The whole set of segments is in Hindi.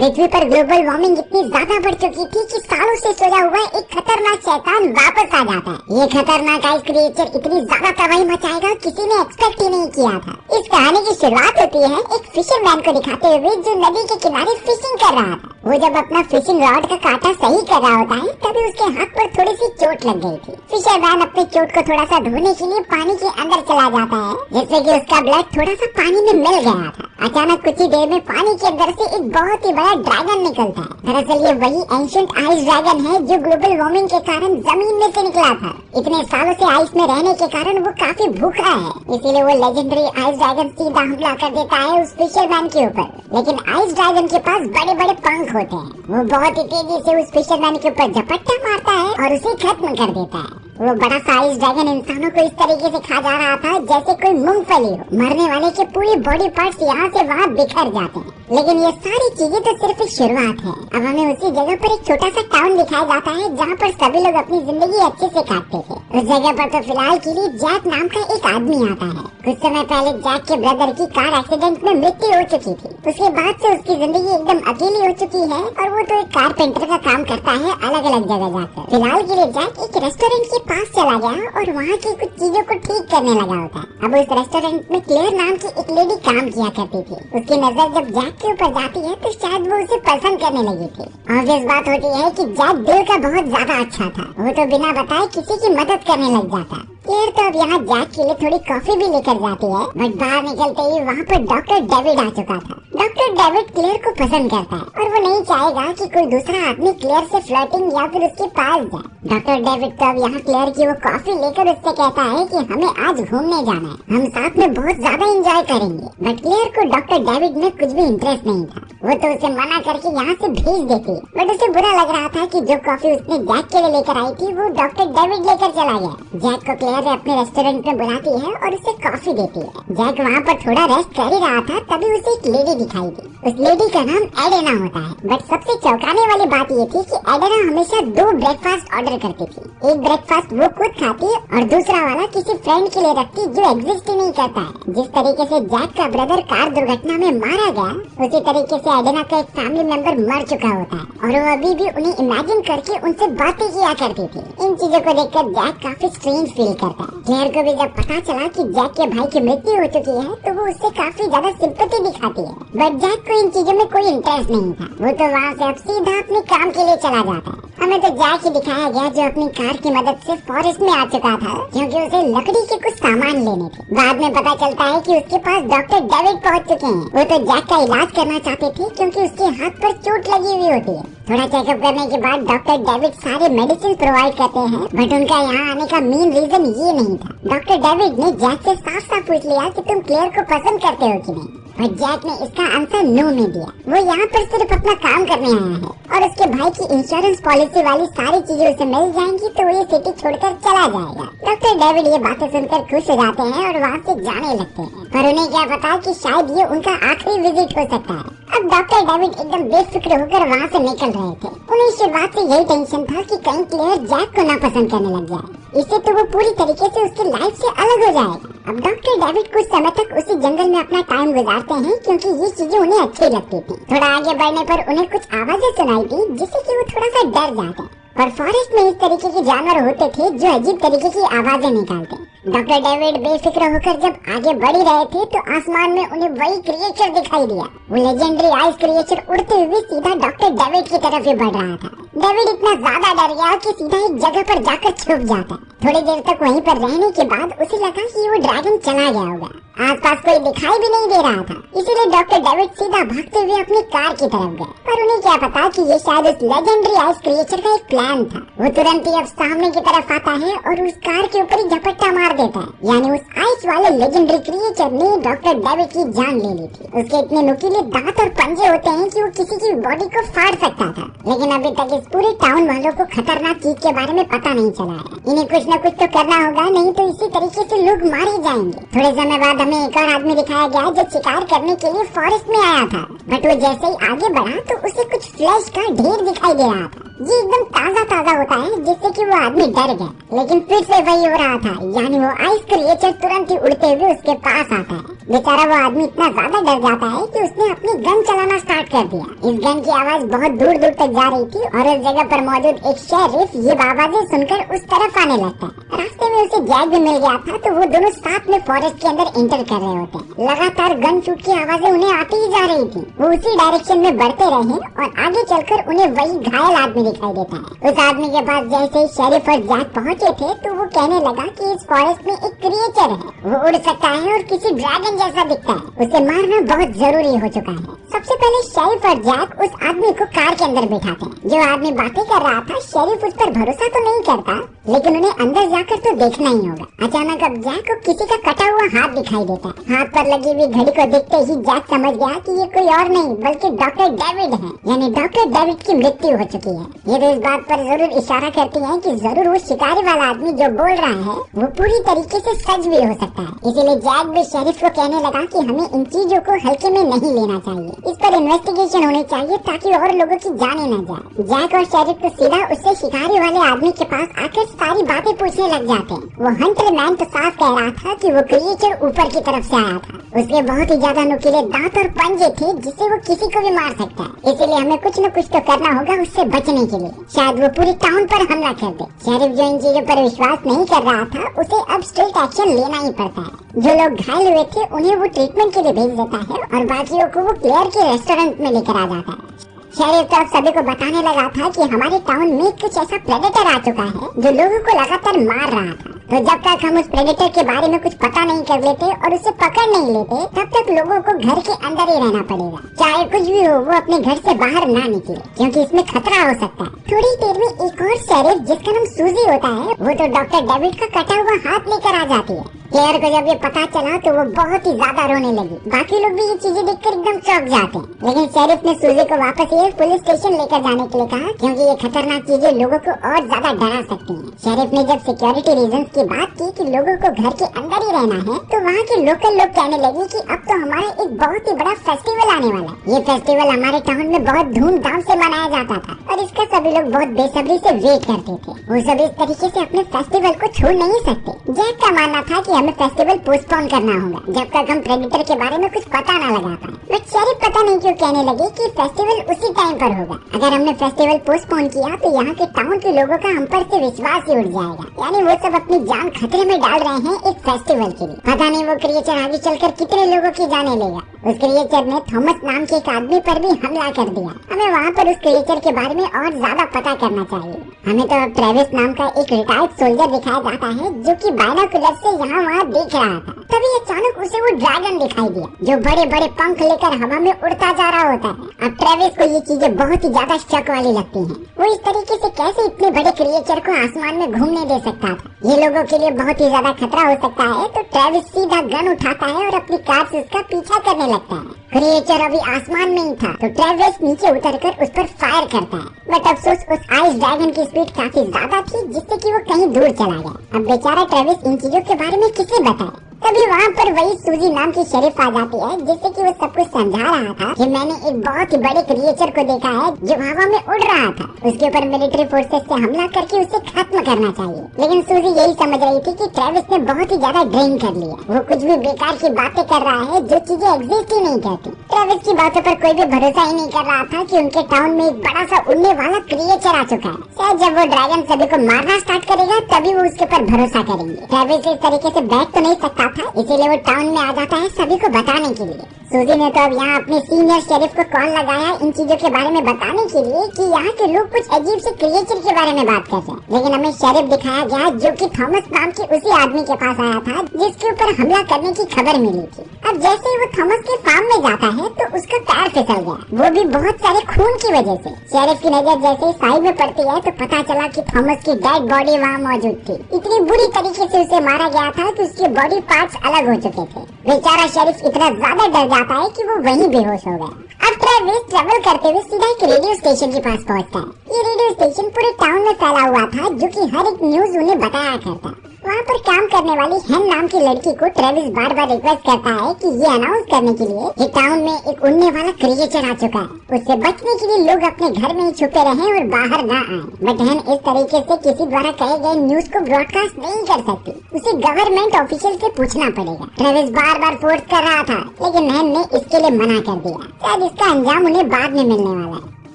पृथ्वी पर ग्लोबल वार्मिंग इतनी ज्यादा बढ़ चुकी थी कि सालों से सोया हुआ एक खतरनाक शैतान वापस आ जाता है। ये खतरनाक आइस क्रिएचर इतनी ज्यादा तबाही मचाएगा किसी ने एक्सपेक्ट ही नहीं किया था। इस कहानी की शुरुआत होती है एक फिशरमैन को दिखाते हुए जो नदी के किनारे फिशिंग कर रहा था। वो जब अपना फिशिंग रॉड का कांटा सही कर रहा होता है तभी उसके हाथ पर थोड़ी सी चोट लग गई थी। फिशरमैन अपनी चोट को थोड़ा सा धोने के लिए पानी के अंदर चला जाता है जिससे कि उसका ब्लड थोड़ा सा पानी में मिल गया था। अचानक कुछ ही देर में पानी के अंदर से एक बहुत ही बड़ा ड्रैगन निकलता है। दरअसल ये वही एंशिएंट आइस ड्रैगन है जो ग्लोबल वार्मिंग के कारण जमीन में से निकला था। इतने सालों से आइस में रहने के कारण वो काफी भूखा है, इसीलिए वो लेजेंडरी आइस ड्रैगन सीधा हमला कर देता है उस फिशरमैन के ऊपर। लेकिन आइस ड्रैगन के पास बड़े बड़े पंख होते हैं। वो बहुत ही तेजी से उस फिशरमैन के ऊपर झपट्टा मारता है और उसे खत्म कर देता है। वो बड़ा सा आइस ड्रैगन इंसानों को इस तरीके से खा जा रहा था जैसे कोई मूंगफली हो। मरने वाले के पूरी बॉडी पार्ट्स यहाँ से वहाँ बिखर जाते हैं। लेकिन ये सारी चीजें तो सिर्फ एक शुरुआत है। अब हमें उसी जगह पर एक छोटा सा टाउन दिखाया जाता है जहाँ पर सभी लोग अपनी जिंदगी अच्छे से काटते थे। उस जगह पर तो फिलहाल के लिए जैक नाम का एक आदमी आता है। कुछ समय पहले जैक के ब्रदर की कार एक्सीडेंट में मृत्यु हो चुकी थी। उसके बाद से उसकी जिंदगी एकदम अकेली हो चुकी है और वो तो एक कारपेंटर का काम करता है अलग अलग जगह जाकर। फिलहाल के लिए जैक एक रेस्टोरेंट के पास चला गया और वहाँ की कुछ चीजों को ठीक करने लगा होता है। अब उस रेस्टोरेंट में क्लेयर नाम की एक लेडी काम किया करती थी। उसकी नजर जब जैक के ऊपर जाती है तो शायद वो उसे पसंद करने लगी थी। ऑब्वियस बात होती है कि जैक दिल का बहुत ज्यादा अच्छा था। वो तो बिना बताए किसी की मदद करने लग जाता। क्लेयर तो अब यहाँ जैक के लिए थोड़ी कॉफी भी लेकर जाती है, बट बाहर निकलते ही वहाँ पर डॉक्टर डेविड आ चुका था। डॉक्टर डेविड क्लेयर को पसंद करता है और वो नहीं चाहेगा कि कोई दूसरा आदमी क्लेयर से फ्लर्टिंग या फिर उसके पास जाए। डॉक्टर डेविड तो अब यहाँ क्लेयर की वो कॉफी लेकर उससे कहता है कि हमें आज घूमने जाना है, हम साथ में बहुत ज्यादा एंजॉय करेंगे। बट क्लेयर को डॉक्टर डेविड में कुछ भी इंटरेस्ट नहीं था। वो तो उसे मना करके यहाँ से भेज देती है। बट उसे बुरा लग रहा था कि जो कॉफी उसने जैक के लिए लेकर आई थी वो डॉक्टर डेविड लेकर चला गया। जैक को क्लेयर अपने रेस्टोरेंट में बुलाती है और उसे कॉफी देती है। जैक वहाँ पर थोड़ा रेस्ट कर ही रहा था तभी उसे एक लेडी दिखाई दी। उस लेडी का नाम एडेना होता है। बट सबसे चौंकाने वाली बात ये थी कि एडेना हमेशा 2 ब्रेकफास्ट ऑर्डर करती थी। एक ब्रेकफास्ट वो खुद खाती और दूसरा वाला किसी फ्रेंड के लिए रखती जो एग्जिस्ट ही नहीं करता है। जिस तरीके से जैक का ब्रदर कार दुर्घटना में मारा गया उसी तरीके से एडेना का एक फैमिली मेंबर मर चुका होता है और वो अभी भी उन्हें इमेजिन करके उनसे बातें किया करती थी। इन चीजों को देखकर जैक काफी स्ट्रेंज फील करता है। क्लेयर को भी जब पता चला कि जैक के भाई की मृत्यु हो चुकी है तो वो उससे काफी ज्यादा सिंपैथी दिखाती है। बट जैक को इन चीजों में कोई इंटरेस्ट नहीं था। वो तो वहाँ से अब सीधा अपने काम के लिए चला जाता है। हमें तो जैक ही दिखाया गया जो अपनी कार की मदद से फॉरेस्ट में आ चुका था क्योंकि उसे लकड़ी के कुछ सामान लेने थे। बाद में पता चलता है कि उसके पास डॉक्टर डेविड पहुंच चुके हैं। वो तो जैक का इलाज करना चाहते थे क्योंकि उसके हाथ पर चोट लगी हुई होती है। थोड़ा चेकअप करने के बाद डॉक्टर डेविड सारे मेडिसिन प्रोवाइड करते हैं बट उनका यहाँ आने का मेन रीजन ये नहीं था। डॉक्टर डेविड ने जैक से साफ साफ पूछ लिया कि तुम क्लेयर को पसंद करते हो कि नहीं, पर जैक ने इसका आंसर नो में दिया। वो यहाँ पर सिर्फ अपना काम करने आया है और उसके भाई की इंश्योरेंस पॉलिसी वाली सारी चीजें उसे मिल जाएंगी तो वो ये सिटी छोड़कर चला जाएगा। डॉक्टर डेविड ये बातें सुनकर खुश हो जाते हैं और वहाँ से जाने लगते हैं, पर उन्हें क्या पता कि शायद ये उनका आखिरी विजिट हो सकता है। अब डॉक्टर डेविड एकदम बेफिक्र होकर वहाँ से निकल रहे थे। उन्हें शुरुआत से यही टेंशन था कि कहीं क्लेयर जैक को नापसंद करने लग जाए, इससे तो वो पूरी तरीके से उसकी लाइफ से अलग हो जाएगा। अब डॉक्टर डेविड कुछ समय तक उसी जंगल में अपना टाइम गुजारते हैं क्योंकि ये चीजें उन्हें अच्छी लगती थी। थोड़ा आगे बढ़ने पर उन्हें कुछ आवाजें सुनाई दी जिससे कि वो थोड़ा सा डर जाते हैं। पर फॉरेस्ट में इस तरीके के जानवर होते थे जो अजीब तरीके की आवाजें निकालते। डॉक्टर डेविड बेफिक्र होकर जब आगे बढ़ ही रहे थे तो आसमान में उन्हें वही क्रिएचर दिखाई दिया। वो लेजेंडरी आइस क्रिएचर उड़ते हुए सीधा डॉक्टर डेविड की तरफ ही बढ़ रहा था। डेविड इतना ज्यादा डर गया कि सीधा एक जगह पर जाकर छुप जाता। थोड़ी देर तक वहीं पर रहने के बाद उसे लगा कि वो ड्रैगन चला गया होगा। आसपास कोई दिखाई भी नहीं दे रहा था, इसीलिए डॉक्टर डेविड सीधा भागते हुए अपनी कार की तरफ गए। पर उन्हें क्या पता कि ये शायद उस लेजेंडरी आइस क्रिएचर का एक प्लान था। वो तुरंत ही अब सामने की तरफ आता है और उस कार के ऊपर ही झपट्टा मार देता है। यानी उस आइस वाले लेजेंडरी क्रिएचर ने डॉक्टर डेविड की जान ले ली थी। उसके इतने नुकीले दांत और पंजे होते हैं कि वो किसी की बॉडी को फाड़ सकता था। लेकिन अभी तक इस पूरे टाउन वालों को खतरनाक चीज के बारे में पता नहीं चला है। इन्हें कुछ न कुछ तो करना होगा, नहीं तो इसी तरीके से लोग मारे जाएंगे। थोड़े समय बाद हमें एक और आदमी दिखाया गया जो शिकार करने के लिए फॉरेस्ट में आया था। बट वो जैसे ही आगे बढ़ा तो उसे कुछ फ्लैश का ढेर दिखाई दे रहा था। ये एकदम ताज़ा ताज़ा होता है जिससे कि वो आदमी डर गया। लेकिन फिर से वही हो रहा था, यानी वो आइस क्रिएचर तुरंत ही उड़ते हुए उसके पास आता है। बेचारा वो आदमी इतना ज्यादा डर जाता है कि उसने अपनी गन चलाना स्टार्ट कर दिया। इस गन की आवाज बहुत दूर दूर तक जा रही थी और उस जगह पर मौजूद एक शेरिफ ये आवाजें सुनकर उस तरफ आने लगता है। रास्ते में उसे जैक भी मिल गया था, तो वो दोनों साथ में फॉरेस्ट के अंदर एंटर कर रहे होते हैं। लगातार गन शूट की आवाजें उन्हें आती ही जा रही थी। वो उसी डायरेक्शन में बढ़ते रहे और आगे चलकर उन्हें वही घायल आदमी दिखाई देता है। उस आदमी के पास जैसे ही शेरिफ और जैक पहुंचे थे तो वो कहने लगा कि इस फॉरेस्ट में एक क्रिएचर है, वो उड़ सकता है और किसी ड्रैगन जैसा दिखता है, उसे मारना बहुत जरूरी हो चुका है। सबसे पहले शेरिफ और जैक उस आदमी को कार के अंदर बिठाते हैं। जो आदमी बातें कर रहा था, शेरिफ उस पर भरोसा तो नहीं करता, लेकिन उन्हें अंदर जाकर तो देखना ही होगा। अचानक अब जैक को किसी का कटा हुआ हाथ दिखाई देता है। हाथ पर लगी हुई घड़ी को देखते ही जैक समझ गया कि ये कोई और नहीं बल्कि डॉक्टर डेविड है, यानी डॉक्टर डेविड की मृत्यु हो चुकी है। ये तो इस बात पर जरूर इशारा करती है कि जरूर वो शिकारी वाला आदमी जो बोल रहा है वो पूरी तरीके से सच भी हो सकता है। इसीलिए जैक भी शेरिफ को कहने लगा कि हमें इन चीजों को हल्के में नहीं लेना चाहिए, इस पर इन्वेस्टिगेशन होनी चाहिए ताकि और लोगों की जाने न जाए। जैक और शेरिफ तो सीधा उससे शिकारी वाले आदमी के पास आकर सारी बातें पूछने लग जाते हैं। वो हंटर मैन तो साफ कह रहा था कि वो क्रिएचर ऊपर की तरफ से आया था, उसके बहुत ही ज्यादा नुकीले दांत और पंजे थे जिससे वो किसी को भी मार सकता है। इसीलिए हमें कुछ न कुछ तो करना होगा उससे बचने के लिए। शायद वो पूरी टाउन पर हमला कर दे। शेरिफ जो इन चीजों पर विश्वास नहीं कर रहा था, उसे अब स्ट्रिक्ट एक्शन लेना ही पड़ता है। जो लोग घायल हुए थे उन्हें वो ट्रीटमेंट के लिए भेज देता है और बाकियों को वो क्लियर के रेस्टोरेंट में लेकर आ जाता है। शेरिफ तो अब सभी को बताने लगा था कि हमारे टाउन में कुछ ऐसा प्रेडेटर आ चुका है जो लोगों को लगातार मार रहा था। तो जब तक हम उस प्रेडेटर के बारे में कुछ पता नहीं कर लेते और उसे पकड़ नहीं लेते, तब तक लोगों को घर के अंदर ही रहना पड़ेगा। चाहे कुछ भी हो, वो अपने घर से बाहर ना निकले, क्योंकि इसमें खतरा हो सकता है। थोड़ी देर में एक और शेरिफ जिसका नाम सूजी होता है, वो तो डॉक्टर डेविड का कटा हुआ हाथ लेकर आ जाती है। क्लेयर को जब ये पता चला तो वो बहुत ही ज्यादा रोने लगी। बाकी लोग भी ये चीजें देखकर एकदम चौंक जाते हैं, लेकिन शेरिफ ने सूजी को वापस ये पुलिस स्टेशन लेकर जाने के लिए कहा, क्योंकि ये खतरनाक चीजें लोगों को और ज्यादा डरा सकती हैं। शेरिफ ने जब सिक्योरिटी रीजंस की बात की कि लोगों को घर के अंदर ही रहना है, तो वहाँ के लोकल लोग कहने लगे कि अब तो हमारा एक बहुत ही बड़ा फेस्टिवल आने वाला है। ये फेस्टिवल हमारे टाउन में बहुत धूमधाम से मनाया जाता था और इसका सभी लोग बहुत बेसब्री से वेट करते थे। वो सभी इस तरीके से अपने फेस्टिवल को छोड़ नहीं सकते। जैक का मानना था कि हमें फेस्टिवल पोस्टपोन करना होगा जब तक हम प्रेडेटर के बारे में कुछ पता न लगा पाए। बट शेरिफ पता नहीं क्यों कहने लगे कि फेस्टिवल उसी टाइम पर होगा। अगर हमने फेस्टिवल पोस्टपोन किया तो यहाँ के टाउन के लोगों का हम पर से विश्वास ही उड़ जाएगा, यानी वो सब अपनी जान खतरे में डाल रहे हैं एक फेस्टिवल के लिए। पता नहीं वो क्रिएचर आगे चलकर कितने लोगों की जाने लेगा। उस क्रिएचर ने थॉमस नाम के एक आदमी पर भी हमला कर दिया। हमें वहाँ पर उस क्रिएचर के बारे में और ज्यादा पता करना चाहिए। हमें तो अब ट्रेविस नाम का एक रिटायर्ड सोल्जर दिखाया जाता है जो कि बाइनोकुलर से यहाँ वहाँ देख रहा था। तभी अचानक उसे वो ड्रैगन दिखाई दिया जो बड़े बड़े पंख लेकर हवा में उड़ता जा रहा होता है। अब ट्रेविस को ये चीजें बहुत ही ज्यादा शक वाली लगती हैं। वो इस तरीके से कैसे इतने बड़े क्रिएचर को आसमान में घूमने दे सकता था। ये लोगों के लिए बहुत ही ज्यादा खतरा हो सकता है। तो ट्रेविस सीधा गन उठाता है और अपनी कार से उसका पीछा करने लगता है। क्रिएचर अभी आसमान में ही था तो ट्रेविस नीचे उतरकर उस पर फायर करता है। बट अफसोस उस आइस ड्रैगन की स्पीड काफी ज्यादा थी जिससे कि वो कहीं दूर चला गया। अब बेचारा ट्रेविस इन चीजों के बारे में किसे बताए। तभी वहाँ पर वही सूजी नाम की शेरिफ आ जाती है, जिससे कि वो सब कुछ समझा रहा था कि मैंने एक बहुत ही बड़े क्रिएचर को देखा है जो हवा में उड़ रहा था। उसके ऊपर मिलिट्री फोर्सेस से हमला करके उसे खत्म करना चाहिए। लेकिन सूजी यही समझ रही थी कि ट्रेविस ने बहुत ही ज्यादा ड्रिंक कर लिया। वो कुछ भी बेकार की बातें कर रहा है जो चीजें एग्जिस्ट ही नहीं करती। ट्रेविस की बातों पर कोई भी भरोसा ही नहीं कर रहा था कि उनके टाउन में एक बड़ा सा उड़ने वाला क्रिएचर आ चुका है। शायद जब वो ड्रैगन सभी को मारना स्टार्ट करेगा तभी वो उसके ऊपर भरोसा करेंगे। ट्रेविस इस तरीके से बैठ तो नहीं सकता था, इसीलिए वो टाउन में आ जाता है सभी को बताने के लिए। सूजी ने तो अब यहाँ अपने सीनियर शेरिफ को कॉल लगाया इन चीजों के बारे में बताने के लिए कि यहाँ के लोग कुछ अजीब से क्रिएचर के बारे में बात कर रहे हैं। लेकिन हमें शेरिफ दिखाया गया जो कि थॉमस नाम के उसी आदमी के पास आया था जिसके ऊपर हमला करने की खबर मिली थी। अब जैसे ही वो थॉमस के फार्म में जाता है तो उसका पैर फिसल गया, वो भी बहुत सारे खून की वजह से। शेरिफ की नजर जैसे साइड में पड़ती है तो पता चला कि थॉमस की डेड बॉडी वहाँ मौजूद थी। इतनी बुरी तरीके से उसे मारा गया था कि उसके बॉडी पार्ट्स अलग हो चुके थे। बेचारा शेरिफ इतना ज्यादा डर जाता है कि वो वहीं बेहोश हो गया। अब ट्रेविस ट्रेवल करते हुए सीधा एक रेडियो स्टेशन के पास पहुंचता है। ये रेडियो स्टेशन पूरे टाउन में फैला हुआ था जो कि हर एक न्यूज उन्हें बताया करता। वहाँ पर काम करने वाली हेन नाम की लड़की को ट्रेविस बार बार रिक्वेस्ट करता है कि ये अनाउंस करने के लिए कि टाउन में एक उड़ने वाला क्रिएचर आ चुका है। उससे बचने के लिए लोग अपने घर में ही छुपे रहें और बाहर ना आए। बट हेन इस तरीके से किसी द्वारा कहे गए न्यूज को ब्रॉडकास्ट नहीं कर सकती। उसे गवर्नमेंट ऑफिशियल से पूछना पड़ेगा। ट्रेविस बार बार फोर्स कर रहा था, लेकिन हेन ने इसके लिए मना कर दिया। शायद इसका अंजाम उन्हें बाद में मिलने वाला है।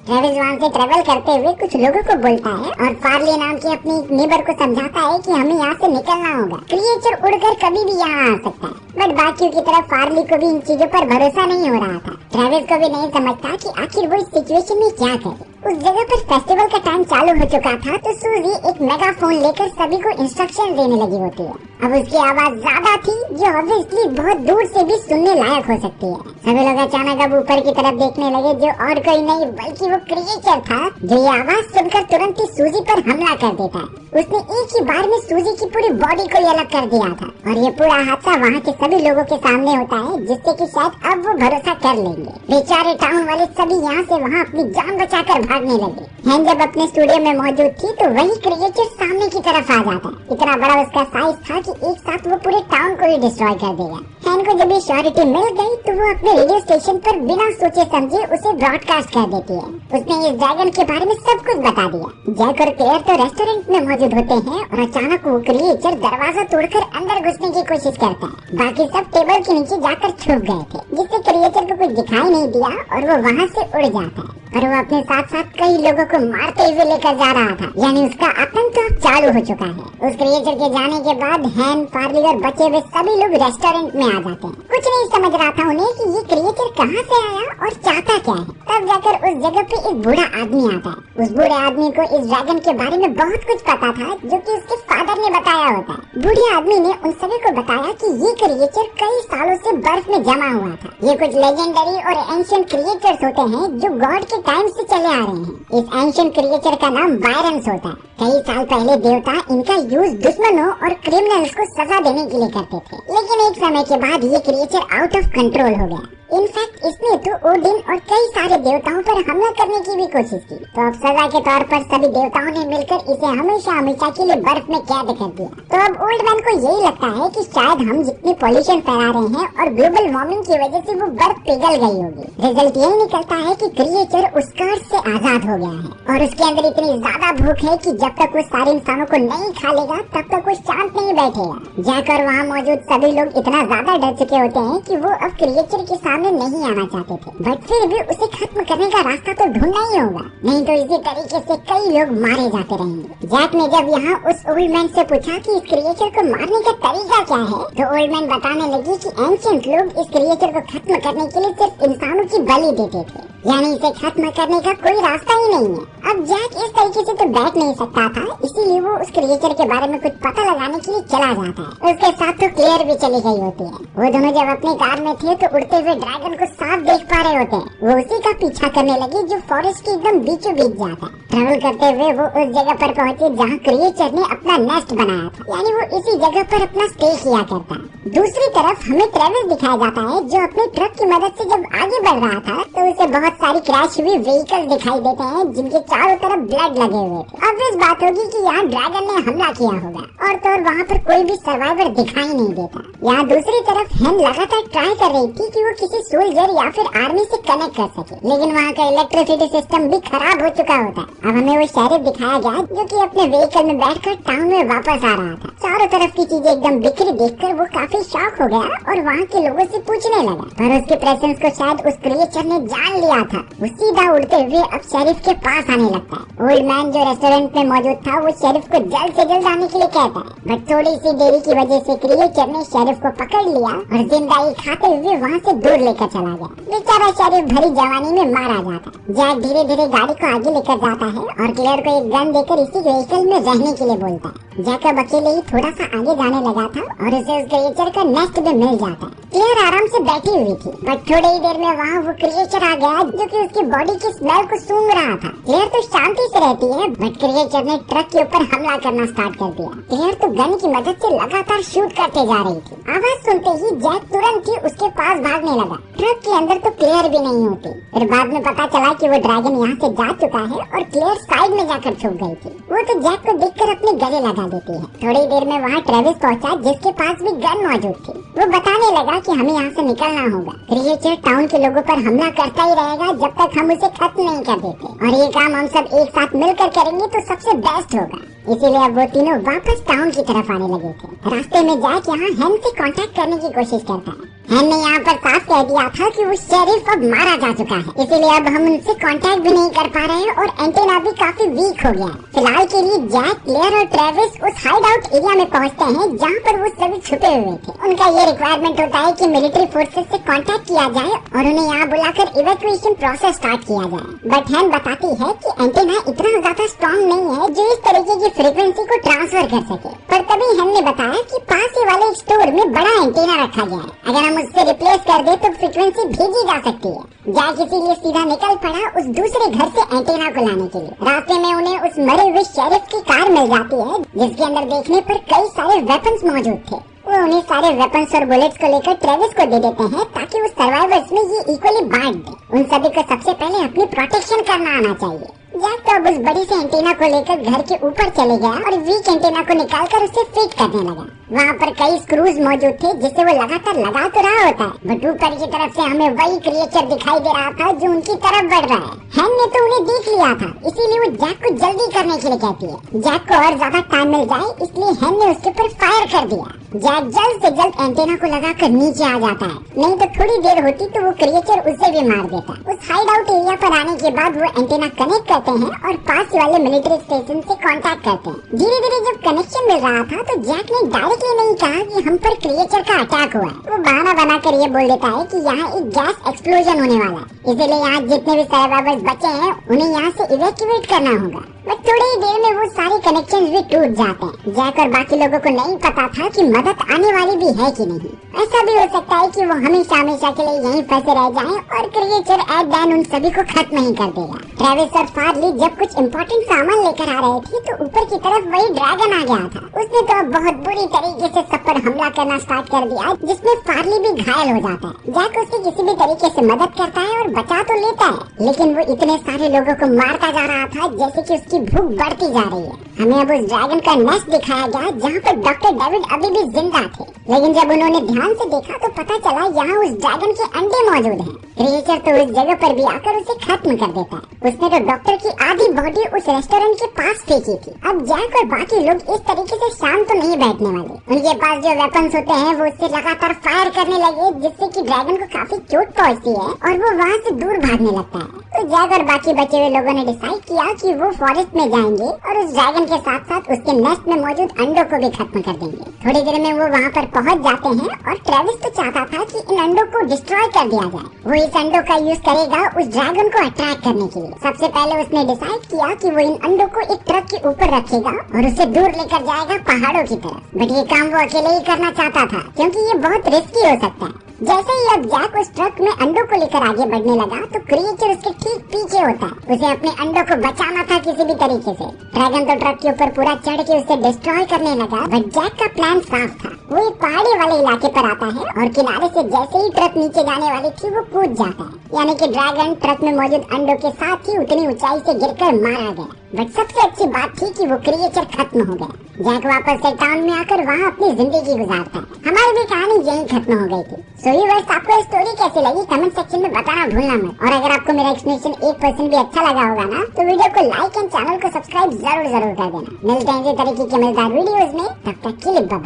ट्रेविस वहाँ से ट्रेवल करते हुए कुछ लोगों को बोलता है और फार्ली नाम की अपनी नेबर को समझाता है कि हमें यहाँ से निकलना होगा। क्रिएचर उड़कर कभी भी यहाँ आ सकता है। बट बाकियों की तरफ फार्ली को भी इन चीजों पर भरोसा नहीं हो रहा था। ट्रेविस को भी नहीं समझता कि आखिर वो इस सिचुएशन में क्या करे। उस जगह पर फेस्टिवल का टाइम चालू हो चुका था तो सूजी एक मेगाफोन लेकर सभी को इंस्ट्रक्शन देने लगी होती है। अब उसकी आवाज ज्यादा थी जो ऑब्वियसली बहुत दूर से भी सुनने लायक हो सकती है। सभी लोग अचानक अब ऊपर की तरफ देखने लगे, जो और कोई नहीं बल्कि वो क्रिएचर था जो ये आवाज सुनकर तुरंत ही सूजी पर हमला कर देता है। उसने एक ही बार में सूजी की पूरी बॉडी को अलग कर दिया था और ये पूरा हादसा वहाँ के सभी लोगों के सामने होता है, जिससे कि शायद अब वो भरोसा कर लेंगे। बेचारे टाउन वाले सभी यहाँ से वहाँ अपनी जान बचाकर भागने लगे। हेन जब अपने स्टूडियो में मौजूद थी तो वही क्रिएचर सामने की तरफ आ जाता है। इतना बड़ा उसका साइज था कि एक साथ वो पूरे टाउन को ही डिस्ट्रॉय कर देगा। हेन को जब ये श्योरिटी मिल गई तो वो अपने रेडियो स्टेशन पर बिना सोचे समझे उसे ब्रॉडकास्ट कर देती है। उसने इस ड्रैगन के बारे में सब कुछ बता दिया। जैक और क्लेयर तो रेस्टोरेंट में मौजूद होते हैं और अचानक वो क्रिएचर दरवाजा तोड़कर अंदर घुसने की कोशिश करता है। बाकी सब टेबल के नीचे जाकर छुप गए थे, जिससे क्रिएचर को कुछ दिखाई नहीं दिया और वो वहाँ से उड़ जाता है। और वो अपने साथ साथ कई लोगों को मारते हुए लेकर जा रहा था। यानी उसका आतंक तो अब चालू हो चुका है। उस क्रिएचर के जाने के बाद हैन, फार्ली और बचे हुए सभी लोग रेस्टोरेंट में आ जाते हैं। कुछ नहीं समझ रहा था उन्हें कि ये क्रिएचर कहाँ से आया और चाहता क्या है। तब जाकर उस जगह पे एक बूढ़ा आदमी आता है। उस बूढ़े आदमी को इस ड्रैगन के बारे में बहुत कुछ पता था, जो कि उसके फादर ने बताया होता है। बूढ़े आदमी ने उन सभी को बताया कि ये क्रिएचर कई सालों से बर्फ में जमा हुआ था। ये कुछ लेजेंडरी और एंशिएंट क्रिएचर्स होते हैं जो गॉड के टाइम से चले आ रहे हैं। इस एंशिएंट क्रिएचर का नाम बायरन्स होता है। कई साल पहले देवता इनका यूज दुश्मनों और क्रिमिनल्स को सजा देने के लिए करते थे, लेकिन एक समय के बाद ये क्रिएचर आउट ऑफ कंट्रोल हो गया। इनफैक्ट इसने तो ओडिन और कई सारे देवताओं पर हमला करने की भी कोशिश की। तो अब सजा के तौर पर सभी देवताओं ने मिलकर इसे हमेशा हमेशा के लिए बर्फ में कैद कर दिया। तो अब ओल्ड मैन को यही लगता है कि शायद हम जितनी पॉल्यूशन फैला रहे हैं और ग्लोबल वार्मिंग की वजह से वो बर्फ पिघल गई होगी। रिजल्ट यही निकलता है कि क्रिएचर उस कर्ज से आजाद हो गया है और उसके अंदर इतनी ज्यादा भूख है कि जब तक वो सारे इंसानों को नहीं खा लेगा तब तक वो शांत नहीं बैठेगा। जाकर वहाँ मौजूद सभी लोग इतना ज्यादा डर चुके होते हैं कि वो अब क्रिएचर के सामने नहीं आना चाहते थे। बट फिर भी उसे खत्म करने का रास्ता तो ढूंढना ही होगा, नहीं तो इसी तरीके से कई लोग मारे जाते रहेंगे। जैक ने जब यहाँ उस ओल्ड मैन से पूछा कि इस क्रिएचर को मारने का तरीका क्या है, तो ओल्ड मैन बताने लगी कि एंशिएंट लोग इस क्रिएचर को खत्म करने के लिए सिर्फ इंसानों की बलि देते थे, यानी इसे खत्म करने का कोई रास्ता ही नहीं है। अब जैक इस तरीके से तो बैठ नहीं सकता था, इसीलिए वो उस क्रिएचर के बारे में कुछ पता लगाने के लिए चला जाता है। उसके साथ तो क्लेयर भी चली गई होती है। वो दोनों जब अपनी कार में थे तो उड़ते हुए ड्रैगन को साफ देख पा रहे होते हैं। वो उसी का पीछा करने लगी जो फॉरेस्ट के एकदम बीचों बीच जाता है। ट्रेवल करते हुए वो उस जगह पर पहुंचे जहाँ क्रिएचर ने अपना नेस्ट बनाया था, यानी वो इसी जगह पर अपना स्टे किया करता है। दूसरी तरफ हमें ट्रेविस दिखाया जाता है जो अपने ट्रक की मदद से जब आगे बढ़ रहा था तो उसे बहुत सारी क्रैश हुई व्हीकल दिखाई देते हैं जिनके चारों तरफ ब्लड लगे हुए थे। अब इस बात होगी कि यहाँ ड्रैगन ने हमला किया होगा और तो वहाँ पर कोई भी सर्वाइवर दिखाई नहीं देता। यहाँ दूसरी तरफ हेन लगातार ट्राई कर रही थी कि वो किसी सोल्जर या फिर आर्मी से कनेक्ट कर सके, लेकिन वहाँ का इलेक्ट्रिसिटी सिस्टम भी खराब हो चुका होता है। अब हमें वो शेरिफ दिखाया गया जो कि अपने व्हीकल में बैठकर टाउन में वापस आ रहा था। चारों तरफ की चीजें एकदम बिखरी देखकर वो काफी शॉक हो गया और वहाँ के लोगों से पूछने लगा, पर उसके प्रेजेंस को शायद उस क्रिएचर ने जान लिया था। वो सीधा उड़ते हुए अब शेरिफ के पास आने लगता है। ओल्ड मैन जो रेस्टोरेंट में मौजूद था वो शेरिफ को जल्द से जल्द आने के लिए कहता है, बट थोड़ी सी देरी की वजह से क्रिएचर ने शेरिफ को पकड़ लिया और जिंदा ही खाते हुए वहाँ से दूर लेकर चला गया। बेचारा शेरिफ भरी जवानी में मारा जाता है। जैक धीरे धीरे गाड़ी को आगे लेकर जाता है और क्लेयर को एक गन देकर इसी व्हीकल में रहने के लिए बोलता है। जैकब अकेले ही थोड़ा सा आगे जाने लगा था और उसे उस क्रिएचर का नेस्ट भी मिल जाता है। क्लेयर आराम से बैठी हुई थी, बट थोड़ी ही देर में वहाँ वो क्रिएचर आ गया जो कि उसकी बॉडी की स्मेल को सूंघ रहा था। क्लेयर तो शांति से रहती है, बट क्रिएचर ने ट्रक के ऊपर हमला करना स्टार्ट कर दिया। क्लेयर तो गन की मदद से लगातार शूट करते जा रही थी। आवाज सुनते ही जैक तुरंत ही उसके पास भागने लगा। ट्रक के अंदर तो क्लेयर भी नहीं होती। फिर बाद में पता चला कि वो ड्रैगन यहाँ से जा चुका है और क्लेयर साइड में जाकर छुप गई थी। वो तो जैक को देखकर अपने गले लगा देती है। थोड़ी देर में वहाँ ट्रेविस पहुँचा जिसके पास भी गन मौजूद थी। वो बताने लगा कि हमें यहाँ से निकलना होगा। क्रिएचर टाउन के लोगों पर हमला करता ही रहेगा जब तक हम उसे खत्म नहीं कर देते, और ये काम हम सब एक साथ मिलकर करेंगे तो सबसे बेस्ट होगा। इसीलिए अब वो तीनों वापस टाउन की तरफ आने लगे थे। रास्ते में जैक यहाँ हैन से कांटेक्ट करने की कोशिश करता है। हैन ने यहाँ पर साफ कह दिया था कि वो शेरिफ अब मारा जा चुका है, इसीलिए अब हम उनसे कांटेक्ट भी नहीं कर पा रहे हैं और एंटेना भी काफी वीक हो गया है। फिलहाल के लिए जैक, क्लेयर और ट्रेविस उस हाइड आउट एरिया में पहुँचते हैं जहाँ पर वो सभी छुपे हुए थे। उनका ये रिक्वायरमेंट होता है कि मिलिट्री फोर्सेस से कांटेक्ट किया जाए और उन्हें यहाँ बुलाकर इवैक्यूएशन प्रोसेस स्टार्ट किया जाए। बट हैन बताती है कि एंटेना इतना ज्यादा स्ट्रॉन्ग नहीं है जो इस तरीके की फ्रीक्वेंसी को ट्रांसफर कर सके। पर तभी हैन ने बताया कि पास ही वाले एक स्टोर में बड़ा एंटेना रखा गया है, अगर हम उससे रिप्लेस कर दे तो फ्रीक्वेंसी भेजी जा सकती है। जैक इसीलिए सीधा निकल पड़ा उस दूसरे घर से एंटेना को लाने के लिए। रास्ते में उन्हें उस मरे हुए शेरिफ की कार मिल जाती है जिसके अंदर देखने पर कई सारे वेपन्स मौजूद थे। वो उन्हें सारे वेपन्स और बुलेट्स को लेकर ट्रेविस को दे देते हैं ताकि उस सर्वाइवर्स में ये इक्वली बांट दे। उन सभी को सबसे पहले अपनी प्रोटेक्शन करना आना चाहिए। जैक तो अब उस बड़ी से एंटीना को लेकर घर के ऊपर चले गया और वीक एंटीना को निकालकर उसे फिट करने लगा। वहाँ पर कई स्क्रूज मौजूद थे जिसे वो लगातार लगा तो रहा होता है, बट ऊपर की तरफ से हमें वही क्रिएचर दिखाई दे रहा था जो उनकी तरफ बढ़ रहा है। हैन ने तो उन्हें देख लिया था, इसीलिए वो जैक को जल्दी करने के लिए कहती है। जैक को और ज्यादा टाइम मिल जाए इसलिए हैन ने उसके ऊपर फायर कर दिया। जैक जल्द से जल्द एंटीना को लगाकर नीचे आ जाता है, नहीं तो थोड़ी देर होती तो वो क्रिएचर उसे भी मार देता। उस हाइड आउट एरिया पर आने के बाद वो एंटीना कनेक्ट करते हैं और पास वाले मिलिट्री स्टेशन से कांटेक्ट करते हैं। धीरे धीरे जब कनेक्शन मिल रहा था तो जैक ने डायरेक्टली नहीं कहा कि हम पर क्रिएचर का अटैक हुआ है। वो बहाना बनाकर ये बोल देता है कि यहाँ एक गैस एक्सप्लोजन होने वाला है, इसीलिए यहाँ जितने भी सर्वाइवर्स बचे हैं उन्हें यहाँ से इवैक्यूएट करना होगा। बट थोड़ी ही देर में वो सारे कनेक्शंस भी टूट जाते हैं। जैक और बाकी लोगों को नहीं पता था कि मदद आने वाली भी है कि नहीं। ऐसा भी हो सकता है कि वो हमेशा हमेशा के लिए यहीं फंसे रह जाएं और क्रिएचर एट दैन उन सभी को खत्म ही कर देगा। ट्रेविस और फार्ली जब कुछ इम्पोर्टेंट सामान लेकर आ रहे थे तो ऊपर की तरफ वही ड्रैगन आ गया था। उसने तो अब बहुत बुरी तरीके से सब पर हमला करना स्टार्ट कर दिया, जिसमें फार्ली भी घायल हो जाता है। जैक उसकी किसी भी तरीके से मदद करता है और बचा तो लेता है, लेकिन वो इतने सारे लोगों को मारता जा रहा था जैसे कि उसकी भूख बढ़ती जा रही है। हमें अब उस ड्रैगन का नेस्ट दिखाया गया जहाँ पर डॉक्टर डेविड अभी भी जिंदा थे, लेकिन जब उन्होंने ध्यान से देखा तो पता चला यहाँ उस ड्रैगन के अंडे मौजूद हैं। क्रिएचर तो उस जगह पर भी आकर उसे खत्म कर देता है। उसने तो डॉक्टर की आधी बॉडी उस रेस्टोरेंट के पास फेंकी थी। अब जैक और बाकी लोग इस तरीके से शांत तो नहीं बैठने वाले। उनके पास जो वेपन्स होते हैं वो उससे लगातार फायर करने लगे, जिससे कि ड्रैगन को काफी चोट पहुंचती है और वो वहाँ से दूर भागने लगता है। तो जैक और बाकी बचे हुए लोगों ने डिसाइड किया कि वो फॉरेस्ट में जाएंगे और उस ड्रैगन के साथ साथ उसके नेस्ट में मौजूद अंडों को भी खत्म कर देंगे। थोड़ी देर में वो वहाँ पर पहुँच जाते हैं और ट्रेविस तो चाहता था कि इन अंडों को डिस्ट्रॉय कर दिया जाए। वो इस अंडों का यूज करेगा उस ड्रैगन को अट्रैक्ट करने के लिए। सबसे पहले उसने डिसाइड किया कि वो इन अंडों को एक ट्रक के ऊपर रखेगा और उसे दूर लेकर जाएगा पहाड़ों की तरफ। बट ये काम वो अकेले ही करना चाहता था क्योंकि ये बहुत रिस्की हो सकता है। जैसे ही अब जैक उस ट्रक में अंडों को लेकर आगे बढ़ने लगा तो क्रिएचर उसके ठीक पीछे होता है। उसे अपने अंडों को बचाना था किसी भी तरीके से। ड्रैगन तो ट्रक के ऊपर पूरा चढ़ के उसे डिस्ट्रॉय करने लगा, बट जैक का प्लान साफ था। वो एक पहाड़ी वाले इलाके पर आता है और किनारे से जैसे ही ट्रक नीचे जाने वाली थी वो कूद जाता है, यानी कि ड्रैगन ट्रक में मौजूद अंडों के साथ ही उतनी ऊंचाई से गिरकर मारा गया। बट सबसे अच्छी बात थी कि वो क्रिएचर खत्म हो गया। जैक वापस से टाउन में आकर वहाँ अपनी जिंदगी गुजारता है। हमारी भी कहानी यही खत्म हो गई थी। सो व्यूअर्स, आपको स्टोरी कैसी लगी कमेंट सेक्शन में बताना भूलना मत। और अगर आपको मेरा एक्सप्लेनेशन 1% भी अच्छा लगा होगा ना तो वीडियो को लाइक एंड चैनल को सब्सक्राइब जरूर कर देना। मिलते हैं इसी तरीके के मजेदार वीडियोस में, तब तक के लिए बाय।